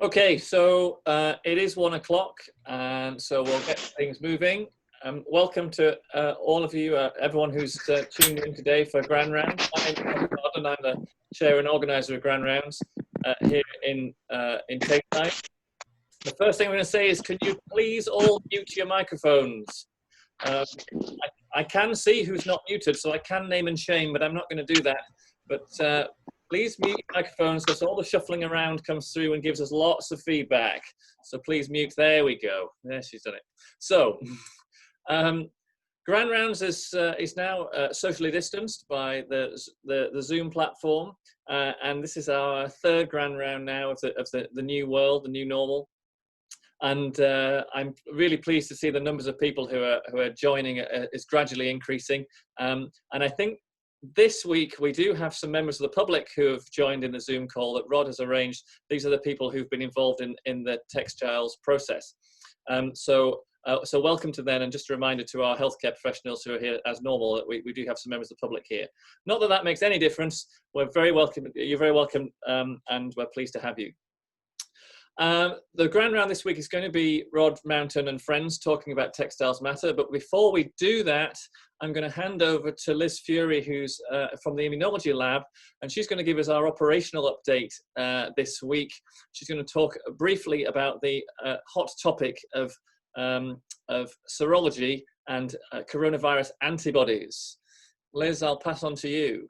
Okay, so it is 1 o'clock, and so we'll get things moving. Welcome to all of you, everyone who's tuned in today for Grand Rounds. My name is Todd, and I'm the chair and organizer of Grand Rounds here in Textiles. The first thing I'm going to say is, can you please all mute your microphones? I can see who's not muted, so I can name and shame, but I'm not going to do that. But please mute your microphones because all the shuffling around comes through and gives us lots of feedback. So please mute. There we go. There, she's done it. So Grand Rounds is now socially distanced by the Zoom platform, and this is our third Grand Round now of the new world, the new normal. And I'm really pleased to see the numbers of people who are joining is gradually increasing. And I think this week we do have some members of the public who have joined in the Zoom call that Rod has arranged. These are the people who've been involved in the textiles process. So welcome to them, and just a reminder to our healthcare professionals who are here as normal that we do have some members of the public here. Not that that makes any difference. We're very welcome. You're very welcome, and we're pleased to have you. The Grand Round this week is going to be Rod Mountain and friends talking about Textiles Matter. But before we do that, I'm going to hand over to Liz Fury, who's from the Immunology Lab, and she's going to give us our operational update this week. She's going to talk briefly about the hot topic of serology and coronavirus antibodies. Liz, I'll pass on to you.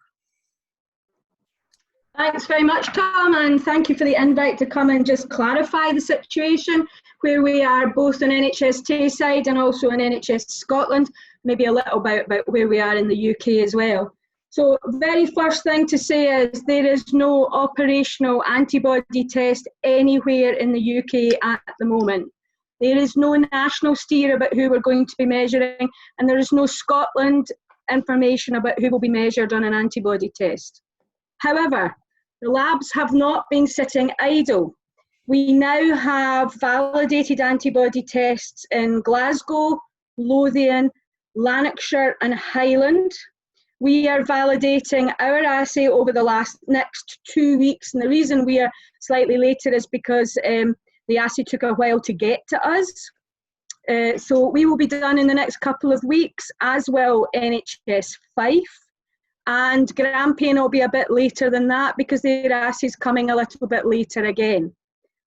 Thanks very much, Tom, and thank you for the invite to come and just clarify the situation where we are, both in NHS Tayside and also in NHS Scotland, maybe a little bit about where we are in the UK as well. So very first thing to say is there is no operational antibody test anywhere in the UK at the moment. There is no national steer about who we're going to be measuring, and there is no Scotland information about who will be measured on an antibody test. However, the labs have not been sitting idle. We now have validated antibody tests in Glasgow, Lothian, Lanarkshire and Highland. We are validating our assay over the next 2 weeks, and the reason we are slightly later is because the assay took a while to get to us. So we will be done in the next couple of weeks, as will NHS Fife. And Grampian will be a bit later than that because their assay's coming a little bit later again.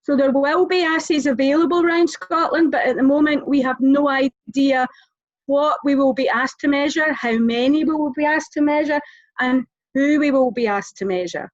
So there will be assays available around Scotland, but at the moment we have no idea what we will be asked to measure, how many we will be asked to measure, and who we will be asked to measure.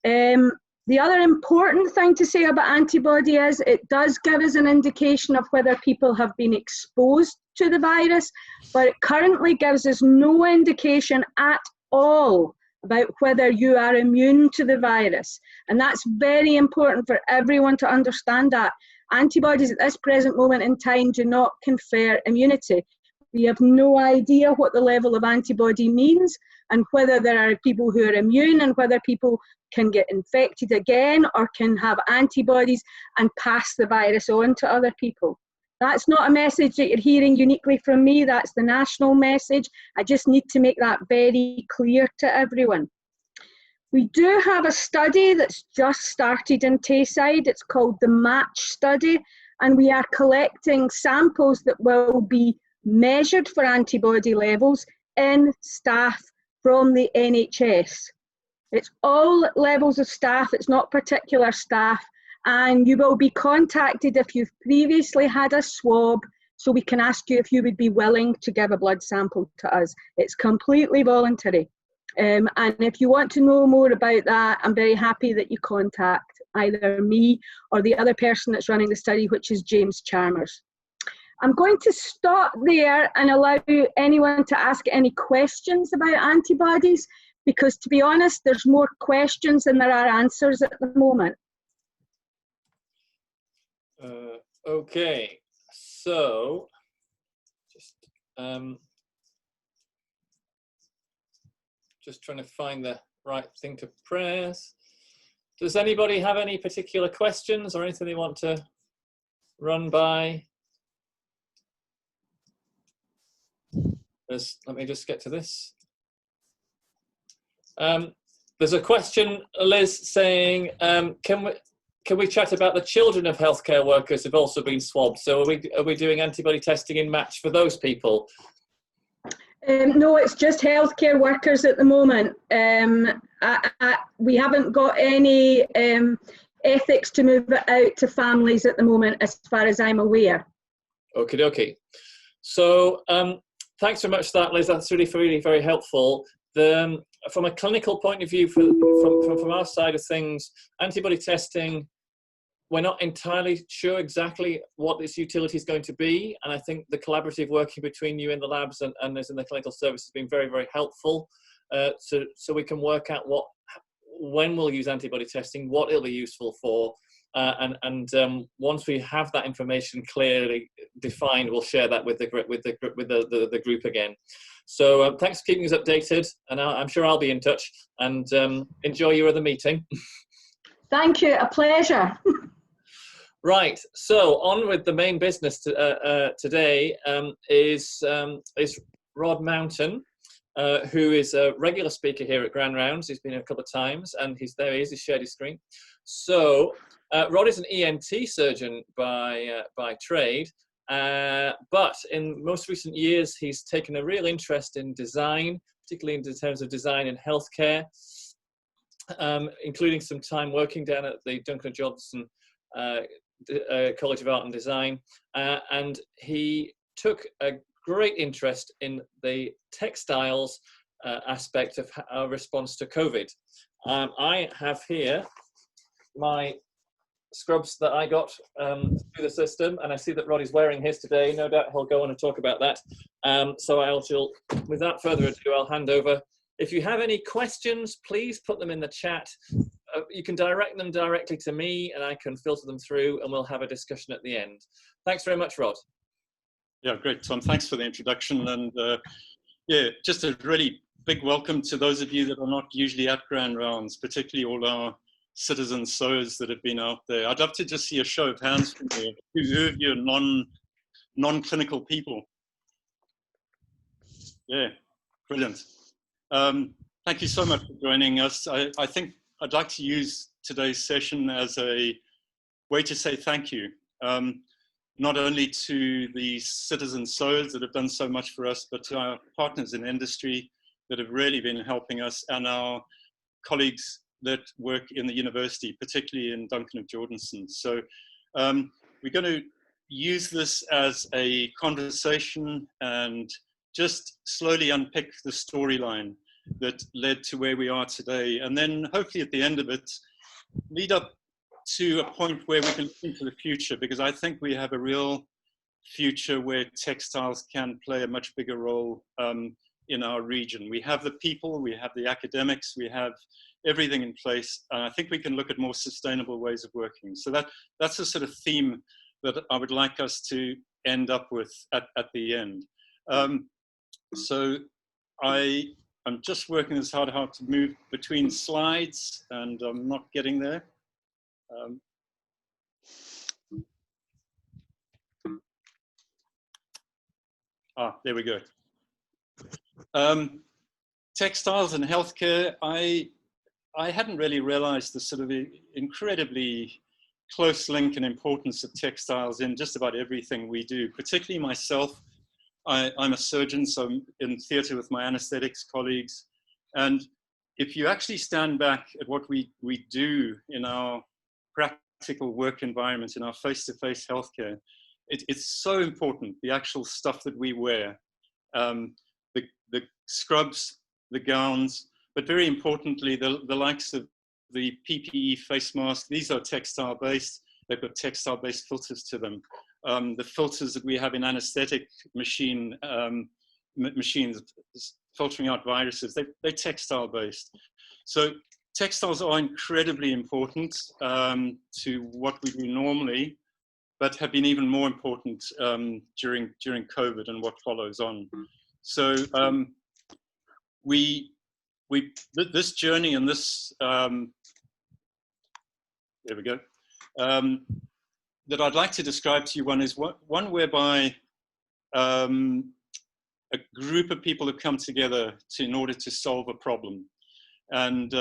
The other important thing to say about antibody is it does give us an indication of whether people have been exposed to the virus, but it currently gives us no indication at all about whether you are immune to the virus. And that's very important for everyone to understand that. Antibodies at this present moment in time do not confer immunity. We have no idea what the level of antibody means and whether there are people who are immune and whether people can get infected again or can have antibodies and pass the virus on to other people. That's not a message that you're hearing uniquely from me. That's the national message. I just need to make that very clear to everyone. We do have a study that's just started in Tayside. It's called the MATCH study, and we are collecting samples that will be measured for antibody levels in staff from the NHS. It's all levels of staff, it's not particular staff, and you will be contacted if you've previously had a swab, so we can ask you if you would be willing to give a blood sample to us. It's completely voluntary. And if you want to know more about that, I'm very happy that you contact either me or the other person that's running the study, which is James Chalmers. I'm going to stop there and allow anyone to ask any questions about antibodies, because to be honest, there's more questions than there are answers at the moment. Okay, so just trying to find the right thing to press. Does anybody have any particular questions or anything they want to run by? Let me just get to this. There's a question, Liz, saying, can can we chat about the children of healthcare workers who've also been swabbed? So are we doing antibody testing in match for those people? No, it's just healthcare workers at the moment. We haven't got any ethics to move it out to families at the moment, as far as I'm aware. Okie dokie. So thanks very much for that, Liz. That's really, really very helpful. From a clinical point of view, from our side of things, antibody testing, we're not entirely sure exactly what its utility is going to be. And I think the collaborative working between you in the labs and us in the clinical service has been very, very helpful. So we can work out when we'll use antibody testing, what it'll be useful for. And once we have that information clearly defined, we'll share that with the group again. So thanks for keeping us updated, and I'm sure I'll be in touch. And enjoy your other meeting. Thank you, a pleasure. Right. So on with the main business today is Rod Mountain, who is a regular speaker here at Grand Rounds. He's been a couple of times, and he's shared his screen. So. Rod is an ENT surgeon by trade, but in most recent years, he's taken a real interest in design, particularly in terms of design in healthcare, including some time working down at the Duncan Johnson College of Art and Design. And he took a great interest in the textiles aspect of our response to COVID. I have here my scrubs that I got through the system, and I see that Rod is wearing his today. No doubt he'll go on and talk about that. So without further ado, I'll hand over. If you have any questions, please put them in the chat. You can direct them directly to me, and I can filter them through, and we'll have a discussion at the end. Thanks very much, Rod. Yeah, great, Tom. Thanks for the introduction, and yeah, just a really big welcome to those of you that are not usually at Grand Rounds, particularly all our citizen SOs that have been out there. I'd love to just see a show of hands from you. Who of you are non-clinical people? Yeah, brilliant. Thank you so much for joining us. I think I'd like to use today's session as a way to say thank you, not only to the citizen SOs that have done so much for us, but to our partners in industry that have really been helping us, and our colleagues that work in the university, particularly in Duncan of Jordanson. So we're going to use this as a conversation and just slowly unpick the storyline that led to where we are today. And then hopefully at the end of it, lead up to a point where we can look into the future, because I think we have a real future where textiles can play a much bigger role in our region. We have the people, we have the academics, we have everything in place. I think we can look at more sustainable ways of working. So that's the sort of theme that I would like us to end up with at the end. So I'm just working as hard how to move between slides, and I'm not getting there. There we go. Textiles and healthcare, I hadn't really realized the sort of incredibly close link and importance of textiles in just about everything we do, particularly myself. I'm a surgeon, so I'm in theatre with my anesthetics colleagues. And if you actually stand back at what we do in our practical work environment, in our face-to-face healthcare, it's so important, the actual stuff that we wear, the scrubs, the gowns, but very importantly, the likes of the PPE face mask. These are textile-based. They've got textile-based filters to them. The filters that we have in anesthetic machines filtering out viruses, they're textile-based. So textiles are incredibly important to what we do normally, but have been even more important during COVID and what follows on. So this journey and this, there we go, that I'd like to describe to you, one is one whereby a group of people have come together in order to solve a problem. And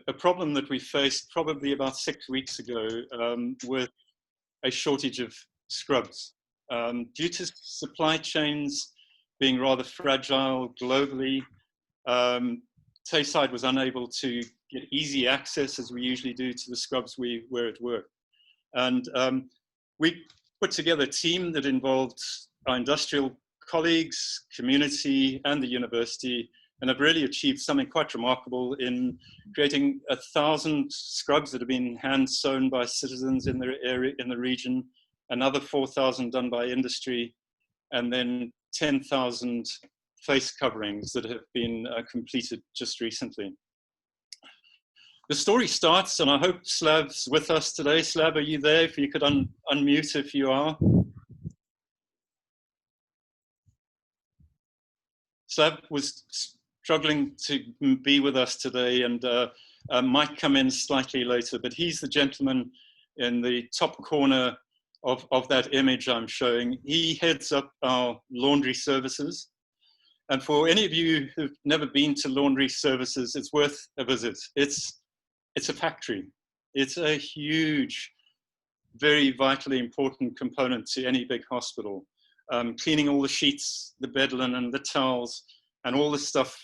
a problem that we faced probably about 6 weeks ago with a shortage of scrubs. Due to supply chains being rather fragile globally, Tayside was unable to get easy access, as we usually do, to the scrubs we were at work. And we put together a team that involved our industrial colleagues, community, and the university, and have really achieved something quite remarkable in creating 1,000 scrubs that have been hand sewn by citizens in the area, in the region, another 4,000 done by industry, and then 10,000 face coverings that have been completed just recently. The story starts, and I hope Slav's with us today. Slav, are you there? If you could unmute if you are. Slav was struggling to be with us today and might come in slightly later, but he's the gentleman in the top corner of that image I'm showing. He heads up our laundry services. And for any of you who've never been to laundry services, it's worth a visit. It's a factory. It's a huge, very vitally important component to any big hospital. Cleaning all the sheets, the bed linen, the towels, and all the stuff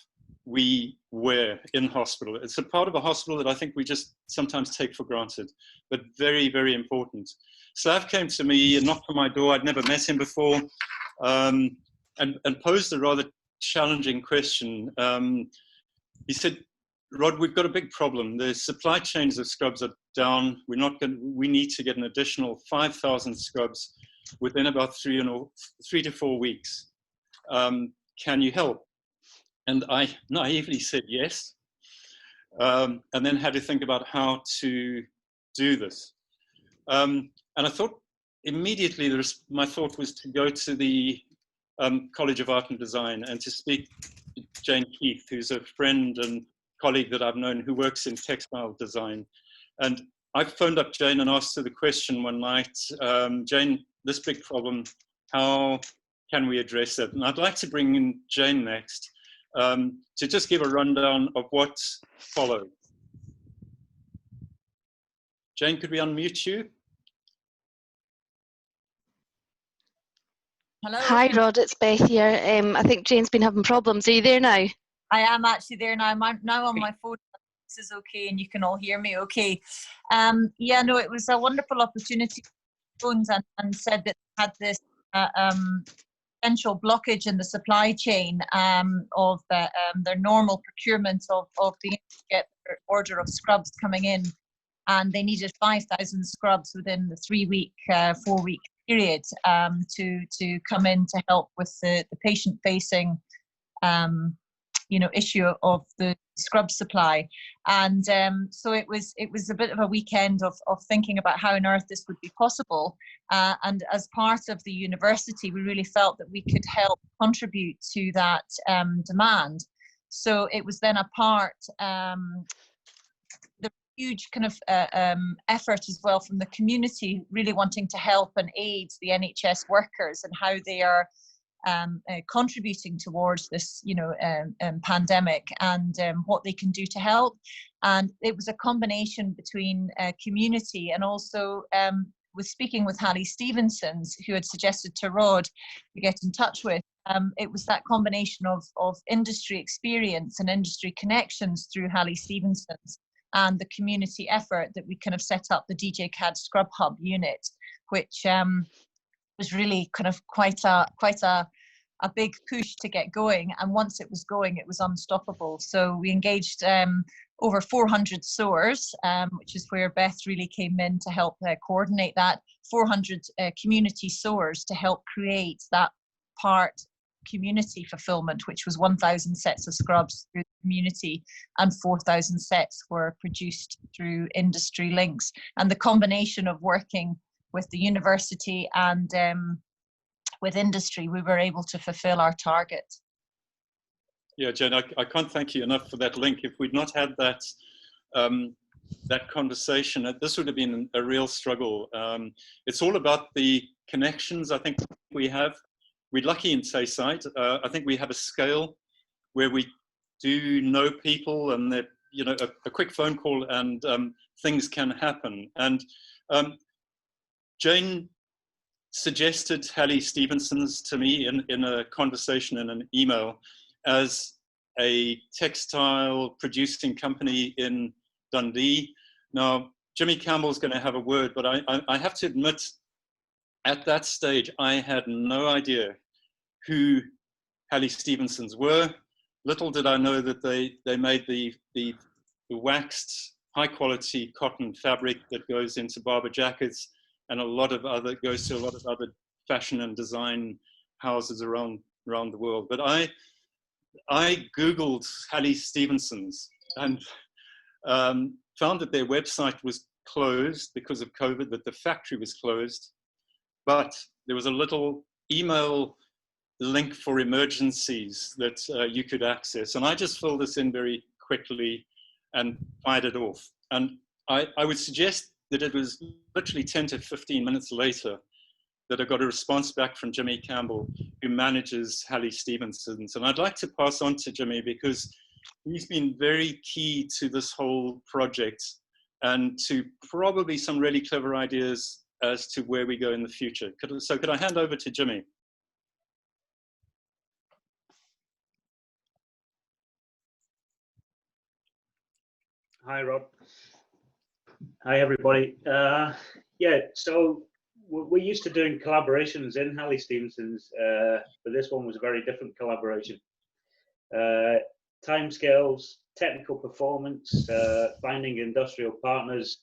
we wear in hospital. It's a part of a hospital that I think we just sometimes take for granted, but very, very important. Slav came to me and knocked on my door. I'd never met him before, and posed a rather challenging question. He said, Rod, we've got a big problem. The supply chains of scrubs are down. We need to get an additional 5,000 scrubs within about 3 to 4 weeks. Can you help? And I naively said yes, and then had to think about how to do this. And I thought immediately, my thought was to go to the College of Art and Design and to speak to Jane Keith, who's a friend and colleague that I've known who works in textile design. And I phoned up Jane and asked her the question one night, Jane, this big problem, how can we address it? And I'd like to bring in Jane next to just give a rundown of what followed. Jane, could we unmute you? Hello. Hi Rod, it's Beth here. I think Jane's been having problems. Are you there now? I am actually there now. I'm now on my phone. This is okay, and you can all hear me okay. Yeah, no, it was a wonderful opportunity. Phones and said that they had this potential blockage in the supply chain of their normal procurement of being able to get their order of scrubs coming in, and they needed 5,000 scrubs within the 3-week, 4-week period to come in to help with the patient-facing issue of the scrub supply. And so it was a bit of a weekend of thinking about how on earth this would be possible. And as part of the university, we really felt that we could help contribute to that demand. So it was then a part, the huge kind of effort as well from the community, really wanting to help and aid the NHS workers and how they are contributing towards this, pandemic and what they can do to help. And it was a combination between community and also with speaking with Hallie Stevenson's, who had suggested to Rod to get in touch with. It was that combination of industry experience and industry connections through Hallie Stevenson's and the community effort that we kind of set up the DJCAD Scrub Hub unit, which was really kind of quite a big push to get going. And once it was going, it was unstoppable. So we engaged over 400 sewers, which is where Beth really came in to help coordinate that, 400 community sewers to help create that part community fulfillment, which was 1,000 sets of scrubs through the community and 4,000 sets were produced through industry links. And the combination of working with the university and with industry, we were able to fulfill our target. Yeah, Jane, I can't thank you enough for that link. If we'd not had that that conversation, this would have been a real struggle. It's all about the connections I think we have. We're lucky in Tayside. I think we have a scale where we do know people and they're you know, a quick phone call and things can happen. And Jane suggested Hallie Stevenson's to me in a conversation in an email as a textile producing company in Dundee. Now, Jimmy Campbell's going to have a word, but I have to admit, at that stage, I had no idea who Hallie Stevenson's were. Little did I know that they made the waxed, high-quality cotton fabric that goes into barber jackets, and goes to a lot of other fashion and design houses around the world. But I Googled Hallie Stevenson's and found that their website was closed because of COVID, that the factory was closed, but there was a little email link for emergencies that you could access. And I just filled this in very quickly and fired it off. And I would suggest that it was literally 10 to 15 minutes later that I got a response back from Jimmy Campbell, who manages Hallie Stevenson's. And I'd like to pass on to Jimmy because he's been very key to this whole project and to probably some really clever ideas as to where we go in the future. Could I hand over to Jimmy? Hi, Rob. Hi, everybody. Yeah, so we're used to doing collaborations in Hallie Stevenson's, but this one was a very different collaboration. Timescales, technical performance, finding industrial partners,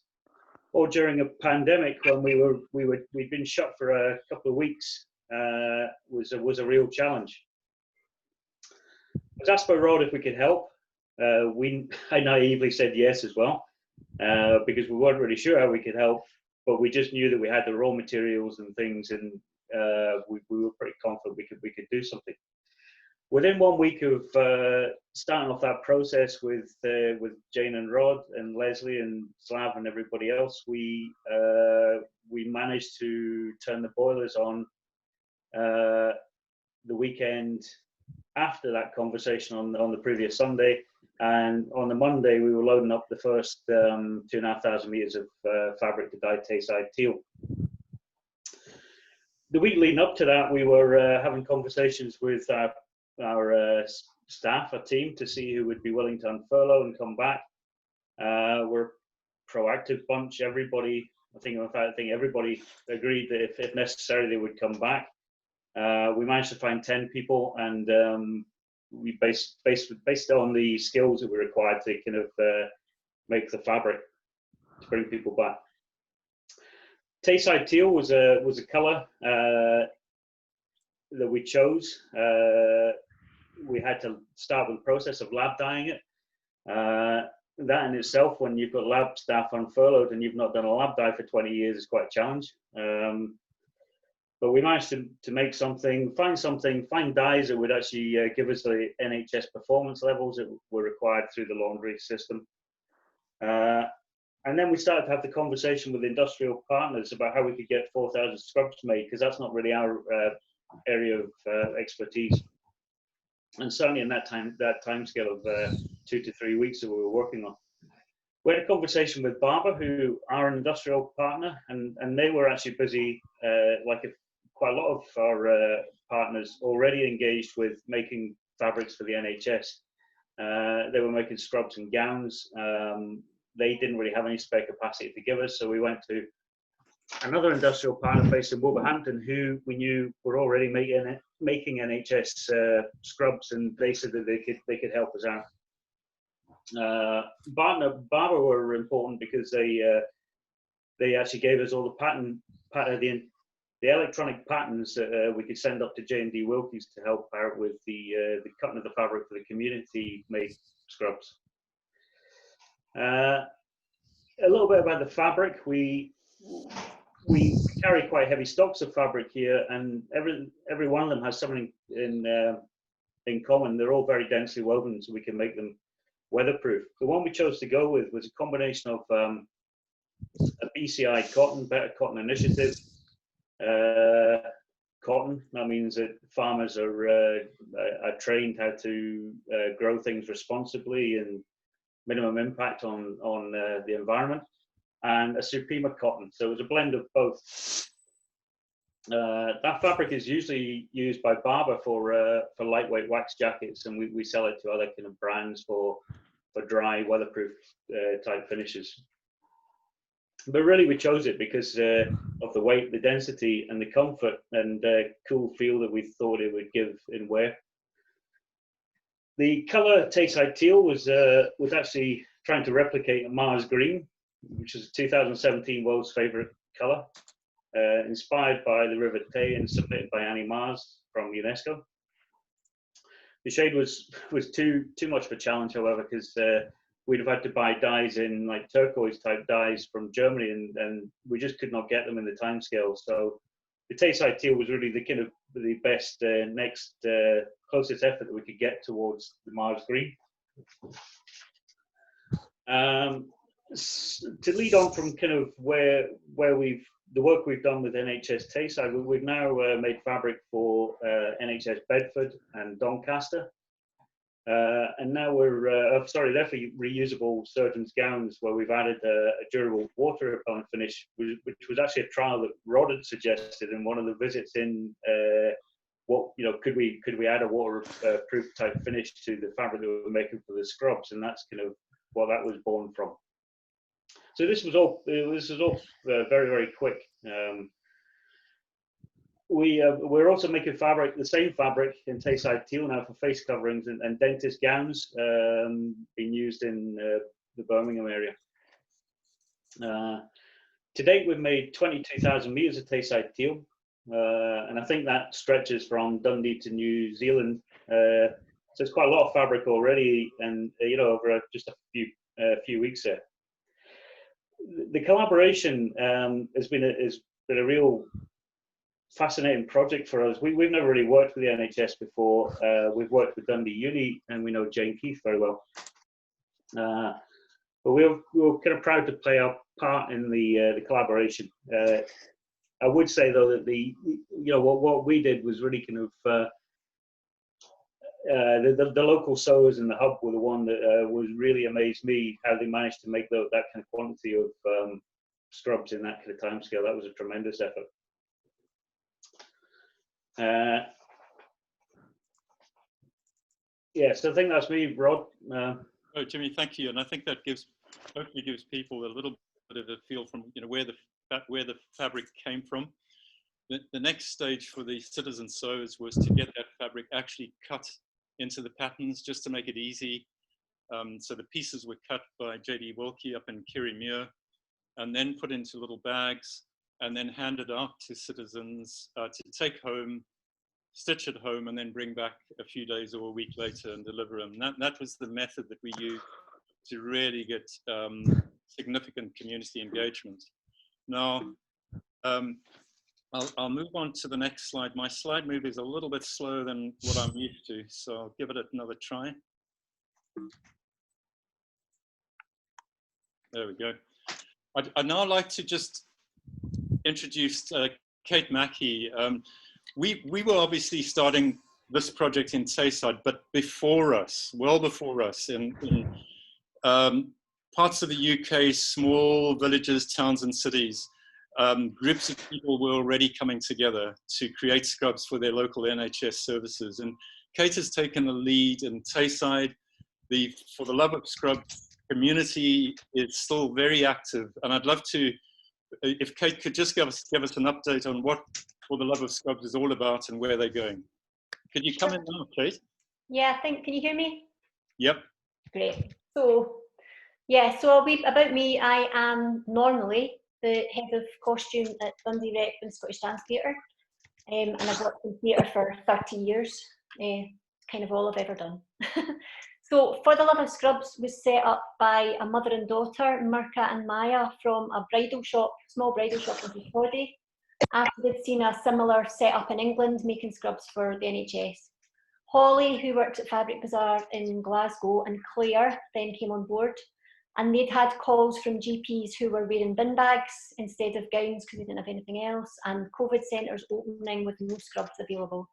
all during a pandemic when we'd been shut for a couple of weeks was a real challenge. I was asked by Rod if we could help. I naively said yes as well, because we weren't really sure how we could help, but we just knew that we had the raw materials and things, and we were pretty confident we could do something. Within 1 week of starting off that process with Jane and Rod and Leslie and Slav and everybody else, we managed to turn the boilers on the weekend after that conversation on the previous Sunday. And on the Monday, we were loading up the first 2,500 meters of fabric to dye Textile teal. The week leading up to that, we were having conversations with our staff, our team, to see who would be willing to unfurlough and come back. We're a proactive bunch. Everybody, I think everybody agreed that if necessary, they would come back. We managed to find 10 people, and we based on the skills that were required to kind of make the fabric to bring people back. Textile teal was a color that we chose. We had to start with the process of lab dyeing it. That in itself, when you've got lab staff unfurloughed and you've not done a lab dye for 20 years, is quite a challenge. But we managed to make something, find dyes that would actually give us the NHS performance levels that were required through the laundry system. And then we started to have the conversation with industrial partners about how we could get 4,000 scrubs made, because that's not really our area of expertise. And certainly in that time scale of 2 to 3 weeks that we were working on. We had a conversation with Barber, who are an industrial partner, and they were actually busy, quite a lot of our partners already engaged with making fabrics for the NHS. They were making scrubs and gowns. They didn't really have any spare capacity to give us, so we went to another industrial partner based in Wolverhampton, who we knew were already making NHS scrubs, and they said that they could help us out. Barber were important because they actually gave us all the the electronic patterns that we could send up to J&D Wilkie's to help out with the cutting of the fabric for the community-made scrubs. A little bit about the fabric. We carry quite heavy stocks of fabric here, and every one of them has something in common. They're all very densely woven, so we can make them weatherproof. The one we chose to go with was a combination of a BCI cotton, Better Cotton Initiative, cotton. That means that farmers are trained how to grow things responsibly and minimum impact on the environment, and a Supima cotton. So it was a blend of both. That fabric is usually used by Barber for lightweight wax jackets, and we sell it to other kind of brands for dry, weatherproof type finishes. But really, we chose it because of the weight, the density, and the comfort and cool feel that we thought it would give in wear. The color Tayside teal was actually trying to replicate a Mars green, which is 2017 world's favorite color, inspired by the River Tay and submitted by Annie Mars from UNESCO. The shade was too much of a challenge, however, because we'd have had to buy dyes in like turquoise type dyes from Germany, and we just could not get them in the time scale. So the Tayside teal was really the kind of the best next closest effort that we could get towards the Mars green. To lead on from kind of where the work we've done with NHS Tayside, we've now made fabric for NHS Bedford and Doncaster. And now they're for reusable surgeons' gowns, where we've added a durable water repellent finish, which was actually a trial that Rod had suggested in one of the visits in could we add a waterproof type finish to the fabric that we were making for the scrubs, and that's kind of what that was born from. So this was all very, very quick. We're also making fabric, the same fabric in Tayside teal now for face coverings and dentist gowns, being used in the Birmingham area. To date, we've made 22,000 meters of Tayside teal, and I think that stretches from Dundee to New Zealand. So it's quite a lot of fabric already, and over just a few weeks there. The collaboration has been a real fascinating project for us. We've never really worked with the NHS before. We've worked with Dundee Uni, and we know Jane Keith very well. But we were kind of proud to play our part in the collaboration. I would say though that what we did was really kind of the local sewers in the hub were the one that was really amazed me how they managed to make that kind of quantity of scrubs in that kind of time scale. That was a tremendous effort. So I think that's me, Rod. Oh, Jimmy, thank you. And I think that hopefully gives people a little bit of a feel from where the fabric came from. The next stage for the citizen sewers was to get that fabric actually cut into the patterns, just to make it easy. So the pieces were cut by J.D. Wilkie up in Kirriemuir, and then put into little bags, and then handed out to citizens to take home, stitch at home, and then bring back a few days or a week later and deliver them. That was the method that we used to really get significant community engagement. Now, I'll move on to the next slide. My slide move is a little bit slower than what I'm used to, so I'll give it another try. There we go. I'd now like to just introduce Kate Mackey. We were obviously starting this project in Tayside, but before us, well before us, in parts of the UK, small villages, towns and cities, groups of people were already coming together to create scrubs for their local NHS services. And Kate has taken the lead in Tayside. For the Love of Scrubs community is still very active. And I'd love to, if Kate could just give us an update on what For the Love of Scrubs is all about and where they're going. Could you come in now, Kate? Yeah, can you hear me? Yep. Great. So, yeah, so about me, I am normally the head of costume at Dundee Rep and Scottish Dance Theatre, and I've worked in theatre for 30 years, kind of all I've ever done. So For the Love of Scrubs was set up by a mother and daughter, Mirka and Maya, from a bridal shop, small bridal shop in Peabody, after they'd seen a similar setup in England making scrubs for the NHS. Holly, who worked at Fabric Bazaar in Glasgow, and Claire then came on board, and they'd had calls from GPs who were wearing bin bags instead of gowns because they didn't have anything else, and COVID centres opening with no scrubs available,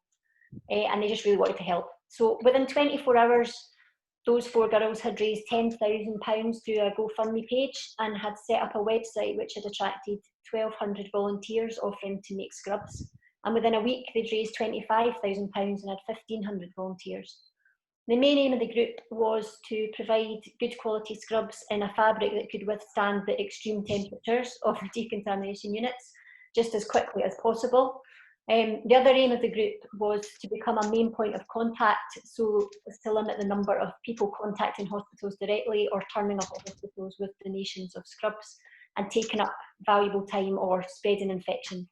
and they just really wanted to help. So within 24 hours, those 4 girls had raised £10,000 through a GoFundMe page and had set up a website which had attracted 1,200 volunteers offering to make scrubs. And within a week, they'd raised £25,000 and had 1,500 volunteers. The main aim of the group was to provide good quality scrubs in a fabric that could withstand the extreme temperatures of the decontamination units just as quickly as possible. The other aim of the group was to become a main point of contact, so as to limit the number of people contacting hospitals directly or turning up at hospitals with donations of scrubs and taking up valuable time or spreading infection.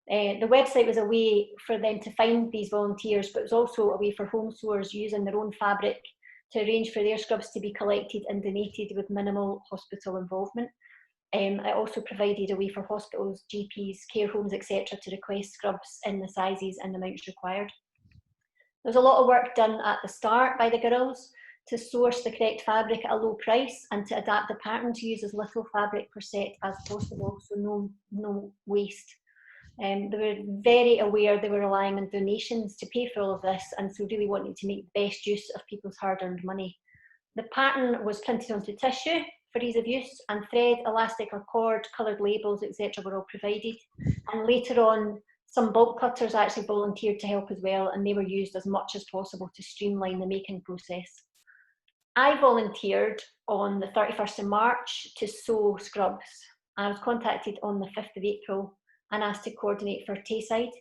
The website was a way for them to find these volunteers, but it was also a way for home sewers using their own fabric to arrange for their scrubs to be collected and donated with minimal hospital involvement. It also provided a way for hospitals, GPs, care homes, etc. to request scrubs in the sizes and amounts required. There was a lot of work done at the start by the girls to source the correct fabric at a low price and to adapt the pattern to use as little fabric per set as possible, so no waste. They were very aware they were relying on donations to pay for all of this, and so really wanted to make the best use of people's hard-earned money. The pattern was printed onto tissue for ease of use, and thread, elastic or cord, coloured labels, etc. were all provided. And later on, some bulk cutters actually volunteered to help as well, and they were used as much as possible to streamline the making process. I volunteered on the 31st of March to sew scrubs. I was contacted on the 5th of April and asked to coordinate for Tayside.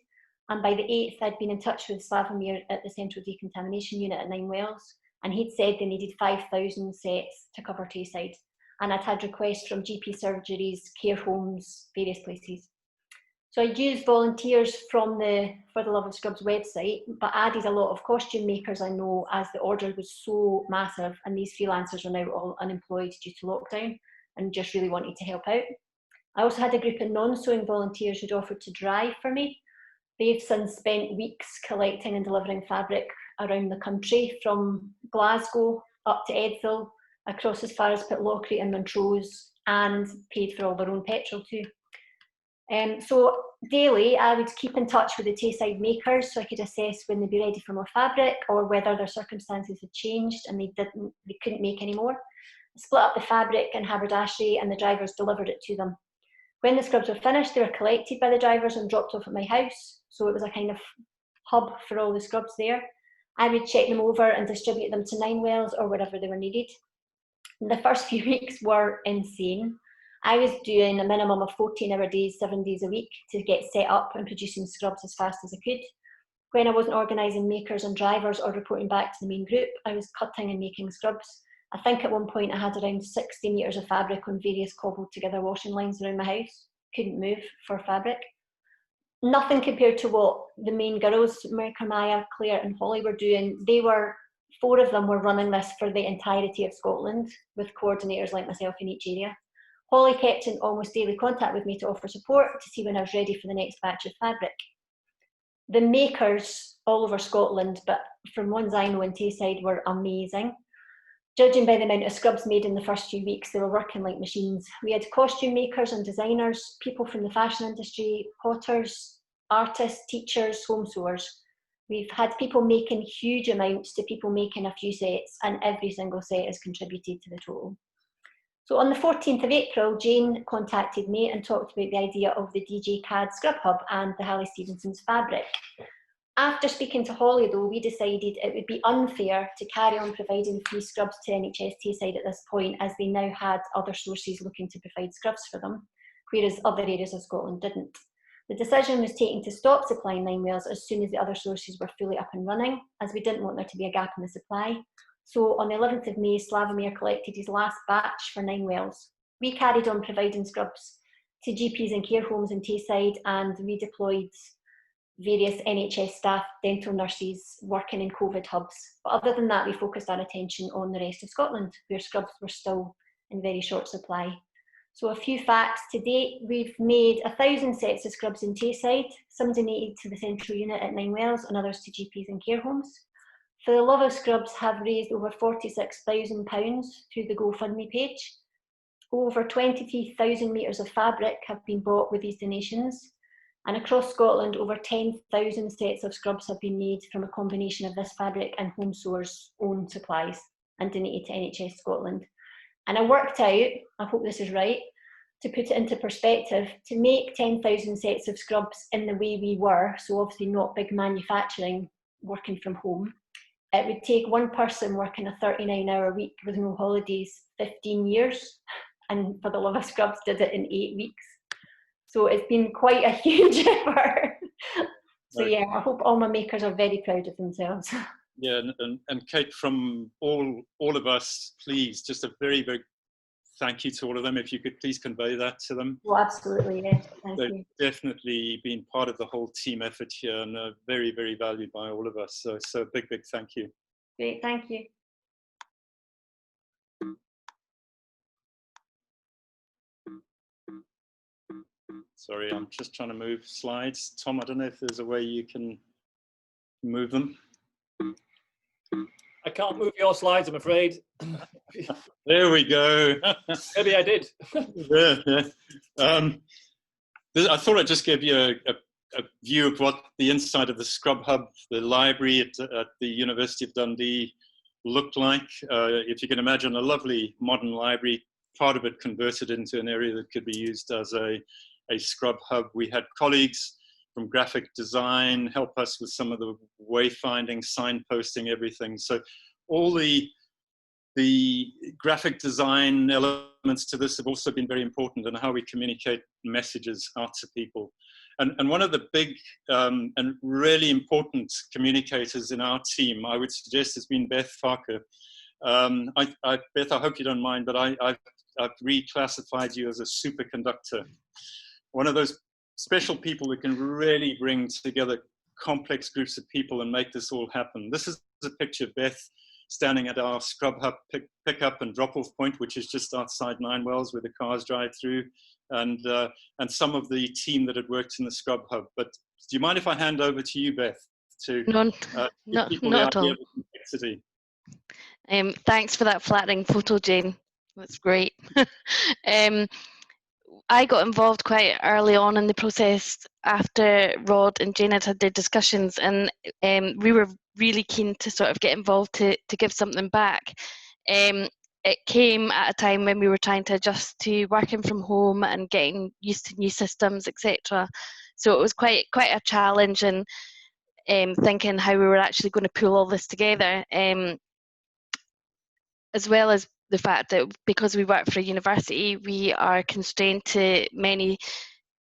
And by the 8th, I'd been in touch with Slavomir at the Central Decontamination Unit at 9 Wells, and he'd said they needed 5,000 sets to cover Tayside. And I'd had requests from GP surgeries, care homes, various places. So I used volunteers from the For the Love of Scrubs website, but added a lot of costume makers I know, as the order was so massive and these freelancers are now all unemployed due to lockdown and just really wanted to help out. I also had a group of non-sewing volunteers who'd offered to drive for me. They've since spent weeks collecting and delivering fabric around the country, from Glasgow up to Edville, across as far as Pitlochry and Montrose, and paid for all their own petrol too. So daily I would keep in touch with the Tayside makers so I could assess when they'd be ready for more fabric or whether their circumstances had changed and they couldn't make any more. I split up the fabric and haberdashery, and the drivers delivered it to them. When the scrubs were finished, they were collected by the drivers and dropped off at my house, so it was a kind of hub for all the scrubs there. I would check them over and distribute them to 9 Wells or wherever they were needed. The first few weeks were insane. I was doing a minimum of 14-hour days, 7 days a week to get set up and producing scrubs as fast as I could. When I wasn't organising makers and drivers or reporting back to the main group, I was cutting and making scrubs. I think at one point I had around 60 metres of fabric on various cobbled together washing lines around my house. Couldn't move for fabric. Nothing compared to what the main girls, Maya, Claire and Holly, were doing. 4 of them were running this for the entirety of Scotland, with coordinators like myself in each area. Holly kept in almost daily contact with me to offer support to see when I was ready for the next batch of fabric. The makers all over Scotland, but from ones I know in Tayside, were amazing. Judging by the amount of scrubs made in the first few weeks, they were working like machines. We had costume makers and designers, people from the fashion industry, potters, artists, teachers, home sewers. We've had people making huge amounts to people making a few sets, and every single set has contributed to the total. So on the 14th of April, Jane contacted me and talked about the idea of the DJ CAD Scrub Hub and the Hallie Stevenson's fabric. After speaking to Holly, though, we decided it would be unfair to carry on providing free scrubs to NHS Tayside at this point, as they now had other sources looking to provide scrubs for them, whereas other areas of Scotland didn't. The decision was taken to stop supplying 9 Wells as soon as the other sources were fully up and running, as we didn't want there to be a gap in the supply. So on the 11th of May, Slavomir collected his last batch for 9 Wells. We carried on providing scrubs to GPs and care homes in Tayside, and redeployed various NHS staff, dental nurses working in COVID hubs. But other than that, we focused our attention on the rest of Scotland, where scrubs were still in very short supply. So a few facts. To date, we've made 1,000 sets of scrubs in Tayside, some donated to the central unit at 9 Wells and others to GPs and care homes. For the Love of Scrubs have raised over £46,000 through the GoFundMe page. Over 23,000 metres of fabric have been bought with these donations. And across Scotland, over 10,000 sets of scrubs have been made from a combination of this fabric and home sewers' own supplies. and donated to NHS Scotland. And I worked out, I hope this is right, to put it into perspective, to make 10,000 sets of scrubs in the way we were, so obviously not big manufacturing, working from home, it would take one person working a 39-hour week with no holidays 15 years, and for the love of scrubs did it in 8 weeks. So it's been quite a huge effort. So yeah, I hope all my makers are very proud of themselves. Yeah, and Kate, from all of us, please, just a very, very thank you to all of them. If you could please convey that to them. Well, absolutely, yes. Thank They've you. definitely been part of the whole team effort here, and very, very valued by all of us. So a big, big thank you. Great, thank you. Sorry, I'm just trying to move slides. Tom, I don't know if there's a way you can move them. I can't move your slides, I'm afraid. There we go. Maybe I did. Yeah. I thought I'd just give you a view of what the inside of the Scrub Hub, the library at the University of Dundee looked like. If you can imagine, a lovely modern library, part of it converted into an area that could be used as a Scrub Hub. We had colleagues from graphic design help us with some of the wayfinding, signposting, everything. So all the graphic design elements to this have also been very important, and how we communicate messages out to people. And one of the big and really important communicators in our team, I would suggest, has been Beth Farker. Beth, I hope you don't mind, but I've reclassified you as a superconductor. One of those special people who can really bring together complex groups of people and make this all happen. This is a picture of Beth standing at our Scrub Hub pick-up and drop-off point, which is just outside Ninewells, where the cars drive through, and some of the team that had worked in the Scrub Hub. But do you mind if I hand over to you, Beth, to give people the idea of the complexity? Thanks for that flattering photo, Jane. That's great. I got involved quite early on in the process after Rod and Jane had their discussions, and we were really keen to sort of get involved to give something back. It came at a time when we were trying to adjust to working from home and getting used to new systems, etc. So it was quite a challenge, and thinking how we were actually going to pull all this together, as well as the fact that because we work for a university, we are constrained to many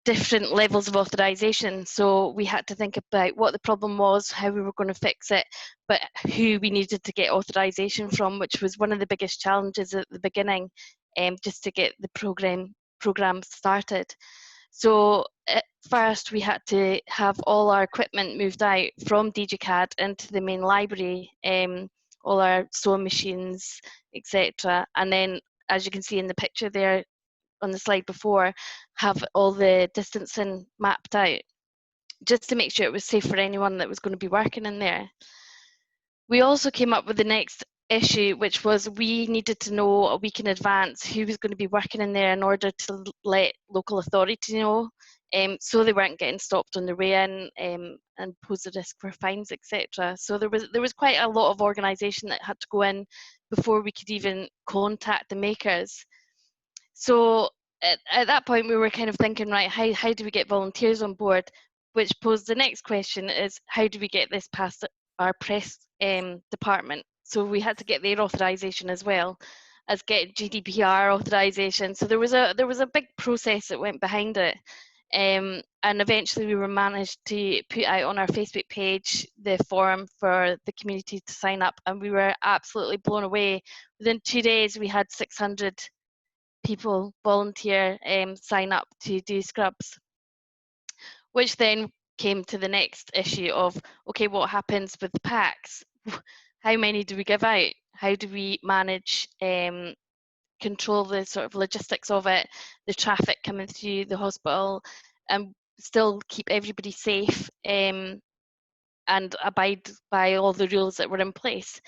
different levels of authorization. So we had to think about what the problem was, how we were going to fix it, but who we needed to get authorization from, which was one of the biggest challenges at the beginning, just to get the program started. So at first we had to have all our equipment moved out from DigiCAD into the main library, all our sewing machines, etc. And then, as you can see in the picture there on the slide before, have all the distancing mapped out, just to make sure it was safe for anyone that was going to be working in there. We also came up with the next issue, which was we needed to know a week in advance who was going to be working in there in order to let local authority know, so they weren't getting stopped on their way in and pose a risk for fines, etc. So there was quite a lot of organisation that had to go in before we could even contact the makers. So at that point we were kind of thinking, right, how do we get volunteers on board? Which posed the next question, is how do we get this past our press department? So we had to get their authorisation as well as get GDPR authorisation. So there was a big process that went behind it. And eventually we were managed to put out on our Facebook page the form for the community to sign up, and we were absolutely blown away. Within 2 days we had 600 people volunteer sign up to do scrubs, which then came to the next issue of, okay, what happens with the packs? How many do we give out? How do we manage control the sort of logistics of it, the traffic coming through the hospital, and still keep everybody safe and abide by all the rules that were in place?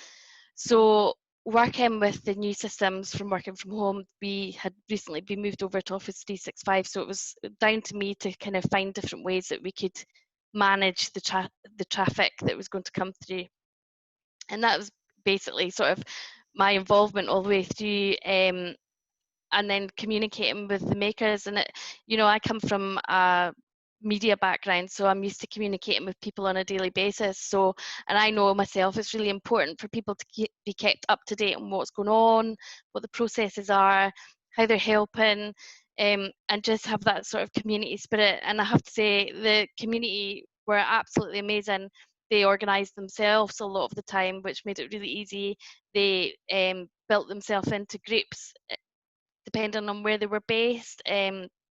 So working with the new systems from working from home, we had recently been moved over to Office 365, so it was down to me to kind of find different ways that we could manage the traffic that was going to come through. And that was basically sort of my involvement all the way through, and then communicating with the makers. And I come from a media background, so I'm used to communicating with people on a daily basis. So, and I know myself, it's really important for people to be kept up to date on what's going on, what the processes are, how they're helping, and just have that sort of community spirit. And I have to say, the community were absolutely amazing. They organised themselves a lot of the time, which made it really easy. They built themselves into groups depending on where they were based,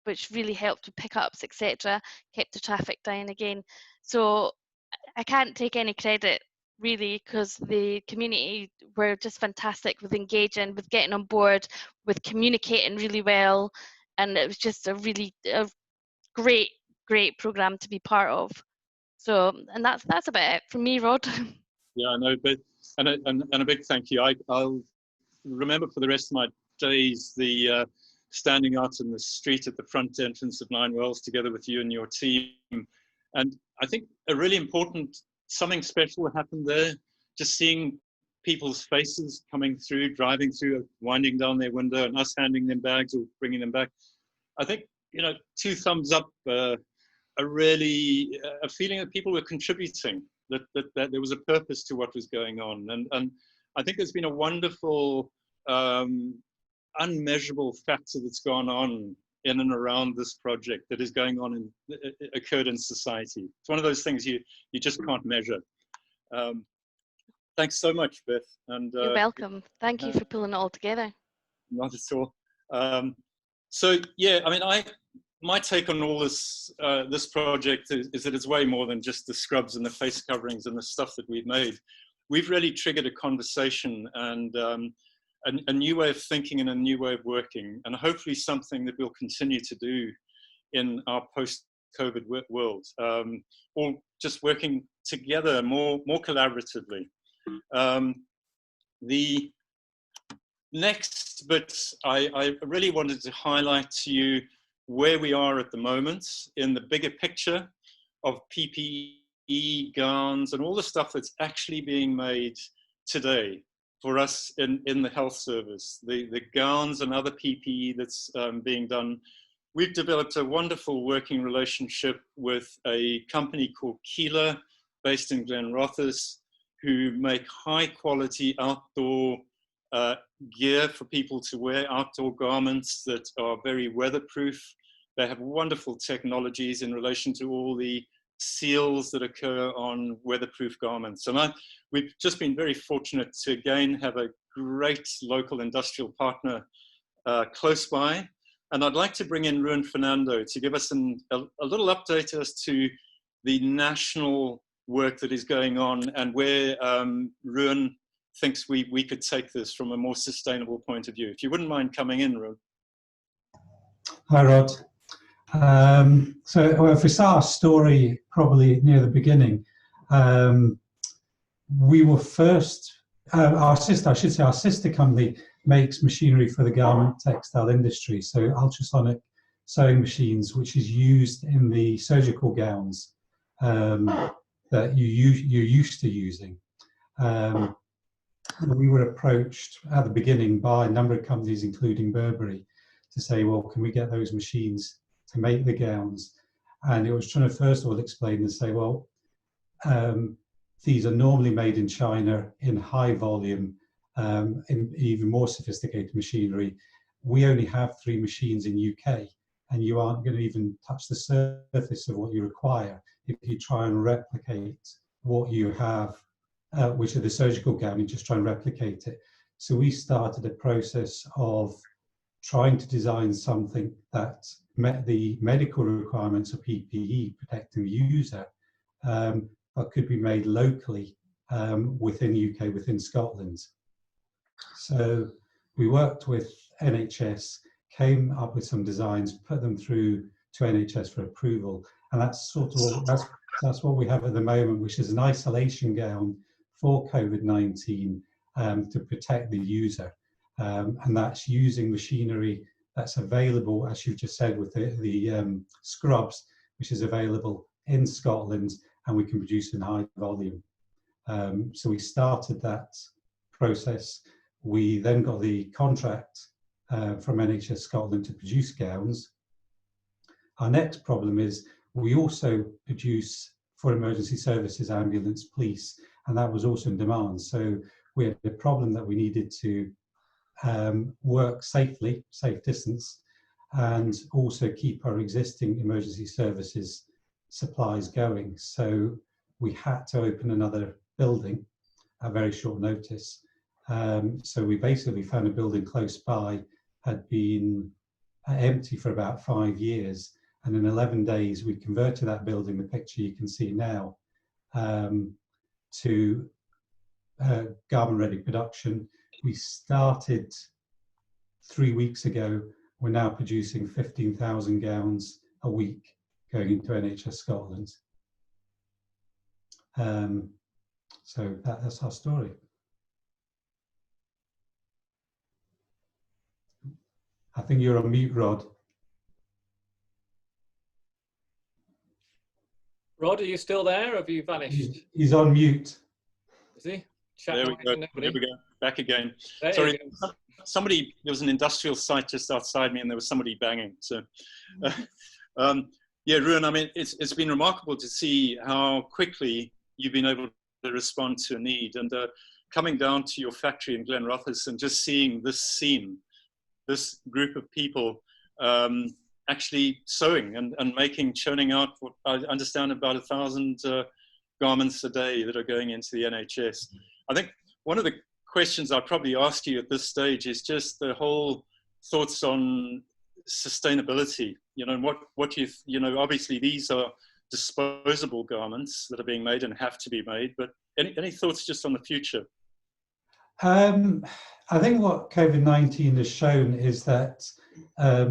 which really helped with pickups, etc., kept the traffic down again. So I can't take any credit really, because the community were just fantastic with engaging, with getting on board, with communicating really well, and it was just a great program to be part of. So, and that's about it from me, Rod. Yeah, I know, but and a big thank you. I'll remember for the rest of my days the standing out in the street at the front entrance of Nine Wells together with you and your team. And I think a really important, something special happened there, just seeing people's faces coming through, driving through, winding down their window, and us handing them bags or bringing them back. I think, 2 thumbs up, a feeling that people were contributing, that there was a purpose to what was going on. And I think there's been a wonderful, unmeasurable factor that's gone on in and around this project that is going on and occurred in society. It's one of those things you just can't measure. Thanks so much, Beth. And you're welcome. Thank you for pulling it all together. Not at all. So yeah, I mean, my take on all this this project is that it's way more than just the scrubs and the face coverings and the stuff that we've made. We've really triggered a conversation and a new way of thinking and a new way of working, and hopefully something that we'll continue to do in our post-COVID world, all just working together more collaboratively. The next bit, I really wanted to highlight to you where we are at the moment in the bigger picture of PPE, gowns, and all the stuff that's actually being made today for us in the health service, the gowns and other PPE that's being done. We've developed a wonderful working relationship with a company called Keeler, based in Glenrothes, who make high quality outdoor gear for people to wear, outdoor garments that are very weatherproof. They have wonderful technologies in relation to all the seals that occur on weatherproof garments. And we've just been very fortunate to again have a great local industrial partner close by. And I'd like to bring in Ruan Fernando to give us a little update as to the national work that is going on and where Ruan thinks we could take this from a more sustainable point of view. If you wouldn't mind coming in, Ruan. Hi, Rod. So if we start our story probably near the beginning, we were first, our sister company makes machinery for the garment textile industry, so ultrasonic sewing machines, which is used in the surgical gowns that you're used to using. We were approached at the beginning by a number of companies, including Burberry, to say, well, can we get those machines to make the gowns? And it was trying to first of all explain and say, well, these are normally made in China in high volume, in even more sophisticated machinery. We only have 3 machines in UK, and you aren't going to even touch the surface of what you require if you try and replicate what you have, which are the surgical gown, you just try and replicate it. So we started a process of trying to design something that met the medical requirements of PPE, protecting the user, but could be made locally within UK, within Scotland. So we worked with NHS, came up with some designs, put them through to NHS for approval, and that's sort of that's what we have at the moment, which is an isolation gown for COVID-19 to protect the user, and that's using machinery that's available, as you just said, with the scrubs, which is available in Scotland, and we can produce in high volume. So we started that process. we then got the contract from NHS Scotland to produce gowns. Our next problem is we also produce for emergency services, ambulance, police, and that was also in demand. So we had a problem that we needed to work safely, safe distance, and also keep our existing emergency services supplies going. So we had to open another building at very short notice. So we basically found a building close by, had been empty for about 5 years, and in 11 days we converted that building, the picture you can see now, to garment ready production. We started 3 weeks ago. We're now producing 15,000 gowns a week going into NHS Scotland. So that's our story. I think you're on mute, Rod. Rod, are you still there, or have you vanished? He's on mute. Is he? There we go. There we go. Back again. There Sorry, somebody. There was an industrial site just outside me, and there was somebody banging. So, yeah, Ruan. I mean, it's been remarkable to see how quickly you've been able to respond to a need, and coming down to your factory in Glenrothes and just seeing this scene, this group of people actually sewing and churning out what I understand about 1,000 garments a day that are going into the NHS. I think one of the questions I'd probably ask you at this stage is just the whole thoughts on sustainability. You know, and what you know, obviously these are disposable garments that are being made and have to be made, but any thoughts just on the future? I think what COVID-19 has shown is that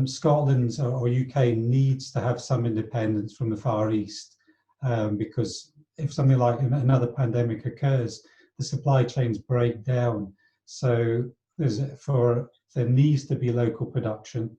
Scotland or UK needs to have some independence from the Far East, because if something like another pandemic occurs, the supply chains break down. So there needs to be local production,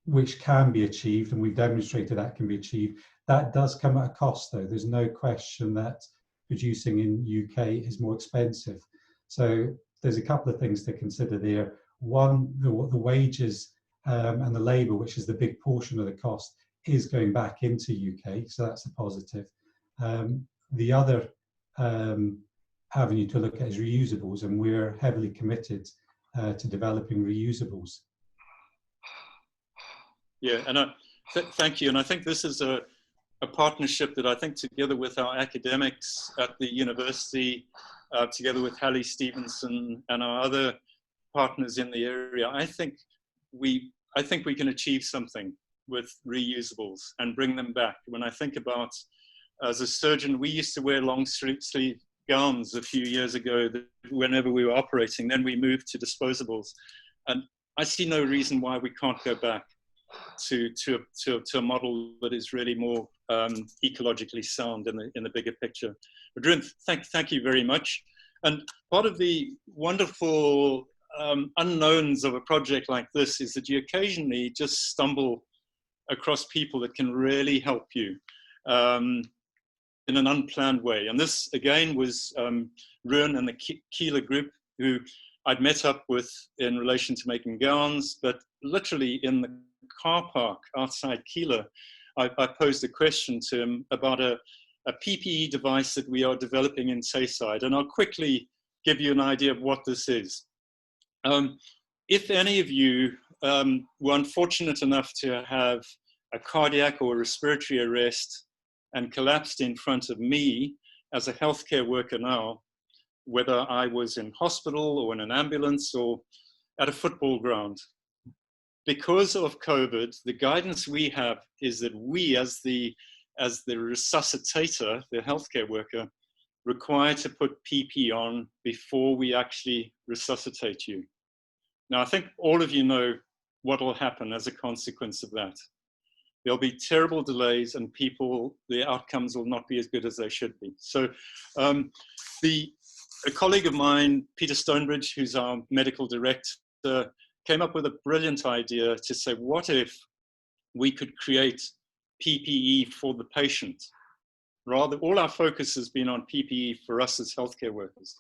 which can be achieved, and we've demonstrated that can be achieved. That does come at a cost, though. There's no question that producing in UK is more expensive. So there's a couple of things to consider there. One, the wages and the labour, which is the big portion of the cost, is going back into UK, so that's a positive. The other avenue to look at is reusables, and we're heavily committed to developing reusables. Yeah, and thank you. And I think this is a partnership that I think, together with our academics at the university, together with Hallie Stevenson and our other partners in the area, I think we can achieve something with reusables and bring them back. When I think about, as a surgeon, we used to wear long sleeve gowns a few years ago whenever we were operating. Then we moved to disposables, and I see no reason why we can't go back to a model that is really more ecologically sound in the bigger picture. But Ruan, thank you very much. And part of the wonderful unknowns of a project like this is that you occasionally just stumble across people that can really help you in an unplanned way. And this again was Ruan and the Keeler group, who I'd met up with in relation to making gowns, but literally in the car park outside Keeler, I posed a question to him about a PPE device that we are developing in Tayside, and I'll quickly give you an idea of what this is. If any of you were unfortunate enough to have a cardiac or respiratory arrest and collapsed in front of me as a healthcare worker now, whether I was in hospital or in an ambulance or at a football ground, because of COVID, the guidance we have is that we, as the resuscitator, the healthcare worker, require to put PPE on before we actually resuscitate you. Now, I think all of you know what will happen as a consequence of that. There'll be terrible delays, and the outcomes will not be as good as they should be. So a colleague of mine, Peter Stonebridge, who's our medical director, came up with a brilliant idea to say, what if we could create PPE for the patient? Rather, all our focus has been on PPE for us as healthcare workers.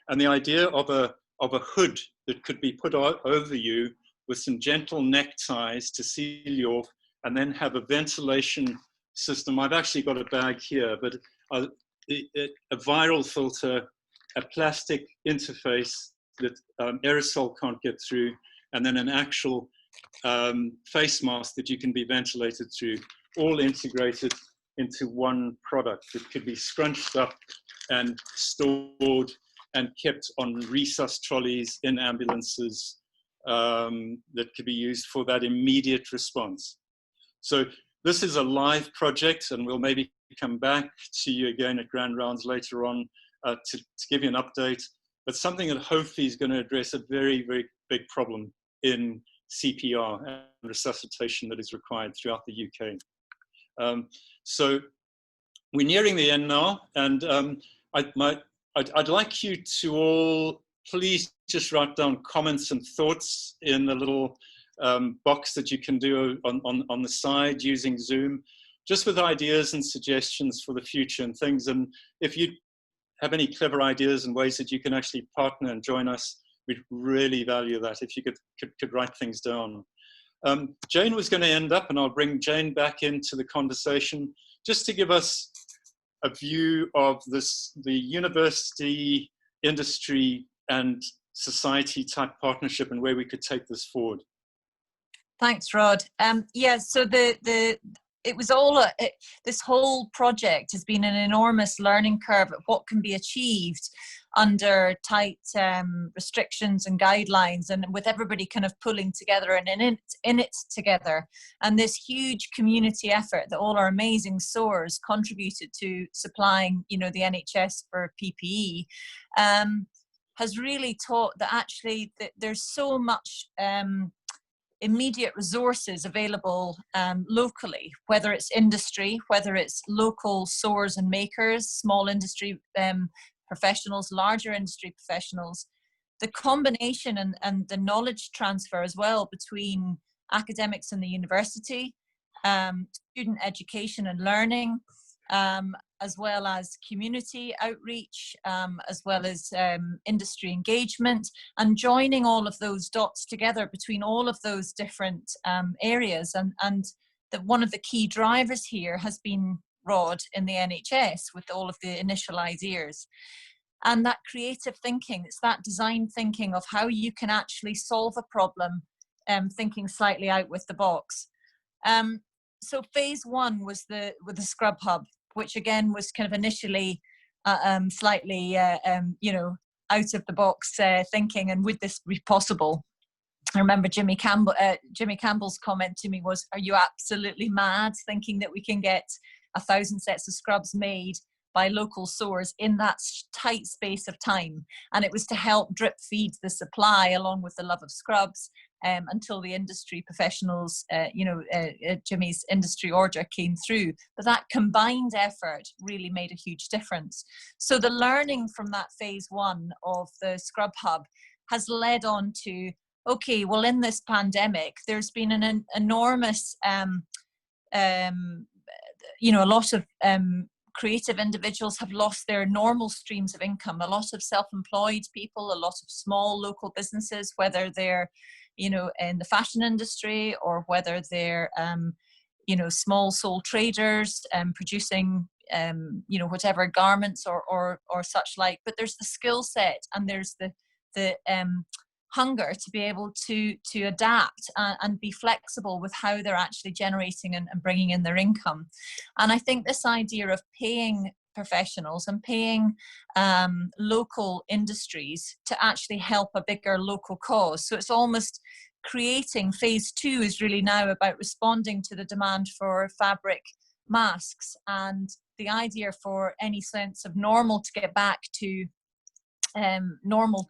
And the idea of a hood that could be put over you with some gentle neck ties to seal you off, and then have a ventilation system. I've actually got a bag here, but a viral filter, a plastic interface that aerosol can't get through, and then an actual face mask that you can be ventilated through, all integrated into one product that could be scrunched up and stored and kept on resus trolleys in ambulances, that could be used for that immediate response. So this is a live project, and we'll maybe come back to you again at Grand Rounds later on to give you an update, but something that hopefully is going to address a very, very big problem in CPR and resuscitation that is required throughout the UK. So we're nearing the end now, and I'd like you to all please just write down comments and thoughts in the little box that you can do on the side using Zoom, just with ideas and suggestions for the future and things. And if you have any clever ideas and ways that you can actually partner and join us, we'd really value that if you could write things down. Jane was going to end up, and I'll bring Jane back into the conversation, just to give us a view of the university, industry, and society type partnership and where we could take this forward. Thanks, Rod. Yeah, so it was all this whole project has been an enormous learning curve of what can be achieved under tight restrictions and guidelines, and with everybody kind of pulling together and in it together, and this huge community effort that all our amazing SOARs contributed to supplying, the NHS for PPE, has really taught that actually there's so much immediate resources available locally, whether it's industry, whether it's local SOARs and makers, small industry professionals, larger industry professionals, the combination and the knowledge transfer as well between academics and the university, student education and learning, as well as community outreach, as well as industry engagement, and joining all of those dots together between all of those different areas. And that one of the key drivers here has been Rod in the NHS with all of the initial ideas. And that creative thinking, it's that design thinking of how you can actually solve a problem, thinking slightly out with the box. So phase one was with the Scrub Hub, which again was kind of initially slightly, out of the box thinking, and would this be possible? I remember Jimmy Campbell's comment to me was, "Are you absolutely mad thinking that we can get 1,000 sets of scrubs made by local SOARs in that tight space of time?" And it was to help drip feed the supply along with the love of scrubs until the industry professionals, Jimmy's industry order came through. But that combined effort really made a huge difference. So the learning from that phase one of the Scrub Hub has led on to, okay, well, in this pandemic, there's been an enormous, a lot of creative individuals have lost their normal streams of income. A lot of self-employed people, a lot of small local businesses, whether they're, in the fashion industry or whether they're, small sole traders producing, whatever garments or such like. But there's the skill set and there's the hunger to be able to adapt and be flexible with how they're actually generating and bringing in their income. And I think this idea of paying professionals and paying local industries to actually help a bigger local cause. So it's almost creating, phase two is really now about responding to the demand for fabric masks, and the idea for any sense of normal to get back to normal,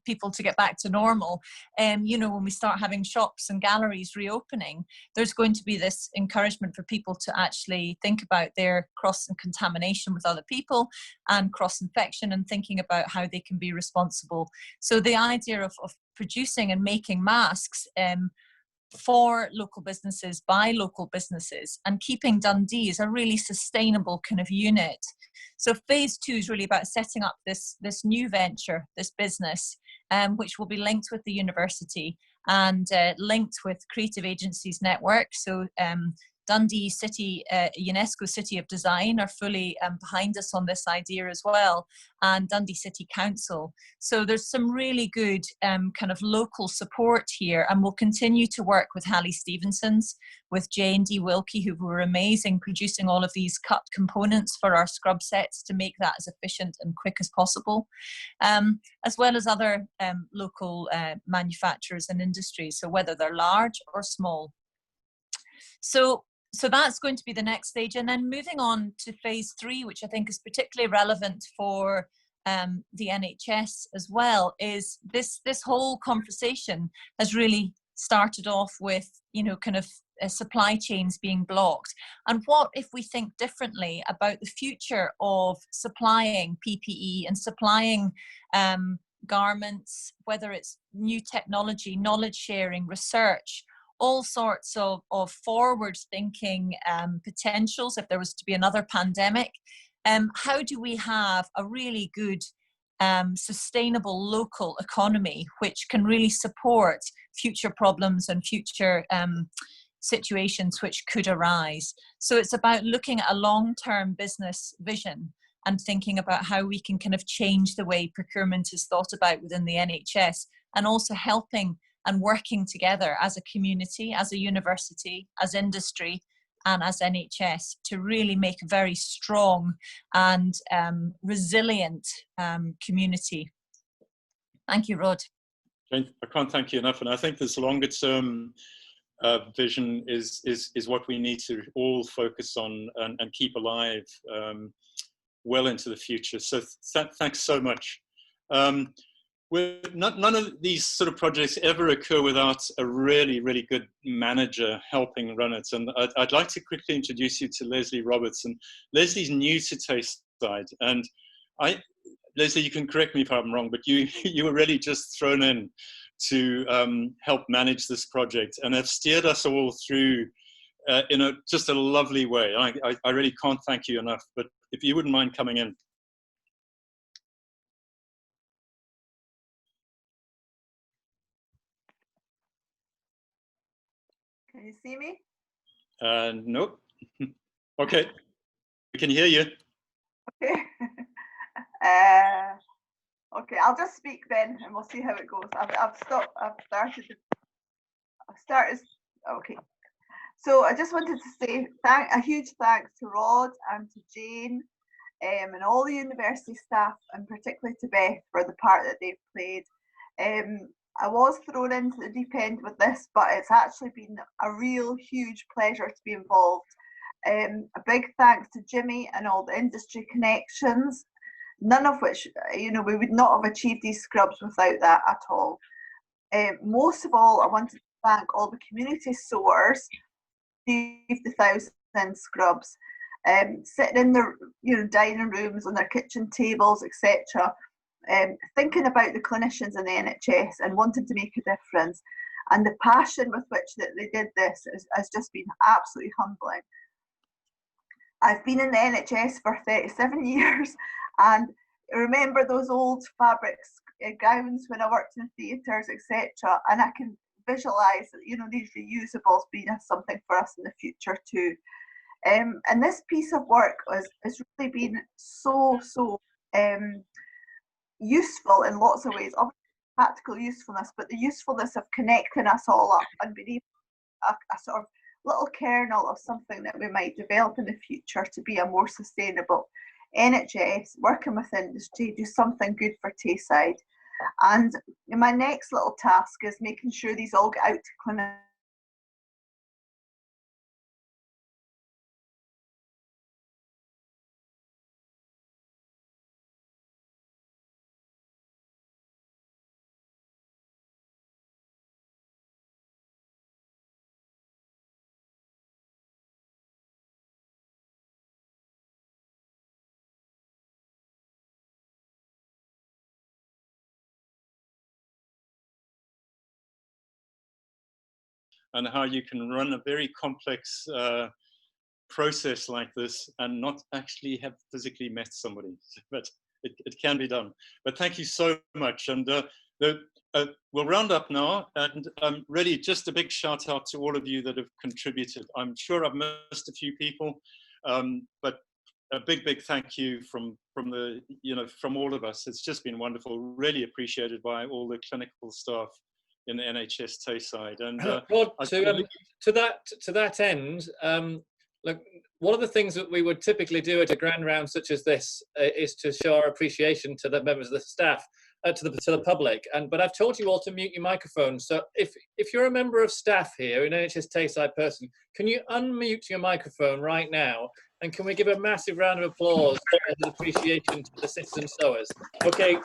people to get back to normal. When we start having shops and galleries reopening, there's going to be this encouragement for people to actually think about their cross-contamination with other people and cross-infection, and thinking about how they can be responsible. So the idea of producing and making masks for local businesses, by local businesses, and keeping Dundee as a really sustainable kind of unit. So phase 2 is really about setting up this new venture, this business, which will be linked with the university and linked with Creative Agencies Network. So Dundee City, UNESCO City of Design are fully behind us on this idea as well, and Dundee City Council. So there's some really good kind of local support here, and we'll continue to work with Hallie Stevenson's, with J&D Wilkie, who were amazing producing all of these cut components for our scrub sets to make that as efficient and quick as possible, as well as other local manufacturers and industries, so whether they're large or small. So that's going to be the next stage. And then moving on to phase 3, which I think is particularly relevant for the NHS as well, is this whole conversation has really started off with, you know, kind of supply chains being blocked. And what if we think differently about the future of supplying PPE and supplying garments, whether it's new technology, knowledge sharing, research, all sorts of forward-thinking potentials if there was to be another pandemic. How do we have a really good sustainable local economy which can really support future problems and future situations which could arise? So it's about looking at a long-term business vision and thinking about how we can kind of change the way procurement is thought about within the NHS, and also helping and working together as a community, as a university, as industry, and as NHS to really make a very strong and resilient community. Thank you, Rod. I can't thank you enough. And I think this longer term vision is what we need to all focus on and keep alive well into the future. So thanks so much. None of these sort of projects ever occur without a really, really good manager helping run it. And I'd like to quickly introduce you to Leslie Roberts. And Leslie's new to Textiles. And Leslie, you can correct me if I'm wrong, but you were really just thrown in to help manage this project and have steered us all through in just a lovely way. I really can't thank you enough, but if you wouldn't mind coming in. Can you see me? Nope. Okay, we can hear you. Okay. Okay, I'll just speak then, and we'll see how it goes. I've started. Okay. So I just wanted to say a huge thanks to Rod and to Jane, and all the university staff, and particularly to Beth for the part that they've played. I was thrown into the deep end with this, but it's actually been a real huge pleasure to be involved. A big thanks to Jimmy and all the industry connections, none of which, you know, we would not have achieved these scrubs without that at all. Most of all, I wanted to thank all the community sewers who received the 1,000 scrubs, sitting in their, you know, dining rooms, on their kitchen tables, etc., thinking about the clinicians in the NHS and wanting to make a difference. And the passion with which that they did this has just been absolutely humbling. I've been in the NHS for 37 years, and I remember those old fabrics gowns when I worked in theatres, etc. And I can visualise, you know, these reusables being something for us in the future too. And this piece of work has really been so useful in lots of ways. Obviously, practical usefulness, but the usefulness of connecting us all up and being able a sort of little kernel of something that we might develop in the future to be a more sustainable NHS, working with industry, do something good for Tayside. And my next little task is making sure these all get out to clinics and how you can run a very complex process like this and not actually have physically met somebody, but it can be done. But thank you so much. And we'll round up now, and really just a big shout out to all of you that have contributed. I'm sure I've missed a few people, but a big thank you from all of us. It's just been wonderful, really appreciated by all the clinical staff in the NHS Tayside. And Rod, to that end, look, one of the things that we would typically do at a grand round such as this is to show our appreciation to the members of the staff, to the public. But I've told you all to mute your microphones. So if you're a member of staff here, an NHS Tayside person, can you unmute your microphone right now? And can we give a massive round of applause as an appreciation to the citizen sewers? Okay.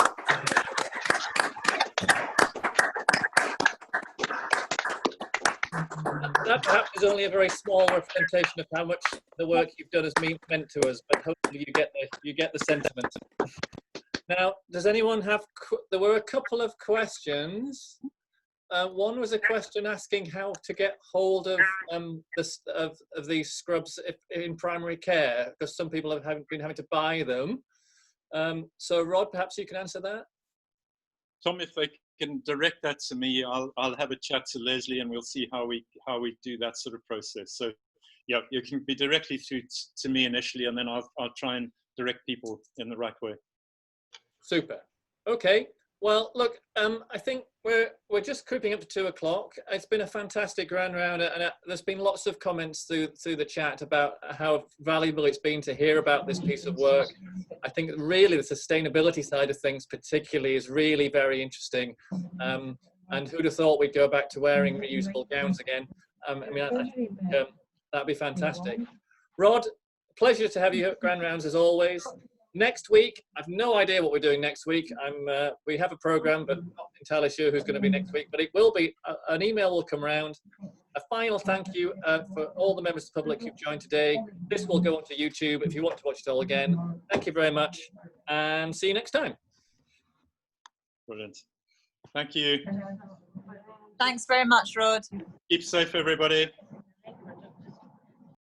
That perhaps is only a very small representation of how much the work you've done has meant to us, but hopefully you get the sentiment. Now, does anyone have? There were a couple of questions. One was a question asking how to get hold of these scrubs in primary care, because some people have been having to buy them. So, Rod, perhaps you can answer that. Tom, if they can direct that to me, I'll have a chat to Leslie, and we'll see how we do that sort of process. So, yeah, you can be directly through to me initially, and then I'll try and direct people in the right way. Super. Okay. Well, look, I think we're just creeping up to 2 o'clock. It's been a fantastic grand round, and there's been lots of comments through the chat about how valuable it's been to hear about this piece of work. I think really the sustainability side of things particularly is really very interesting. And who'd have thought we'd go back to wearing reusable gowns again? I think that'd be fantastic. Rod, pleasure to have you at Grand Rounds as always. Next week, I've no idea what we're doing next week. We have a program, but not entirely sure who's going to be next week. But it will be, an email will come around. A final thank you for all the members of the public who've joined today. This will go onto YouTube if you want to watch it all again. Thank you very much, and see you next time. Brilliant. Thank you. Thanks very much, Rod. Keep safe, everybody.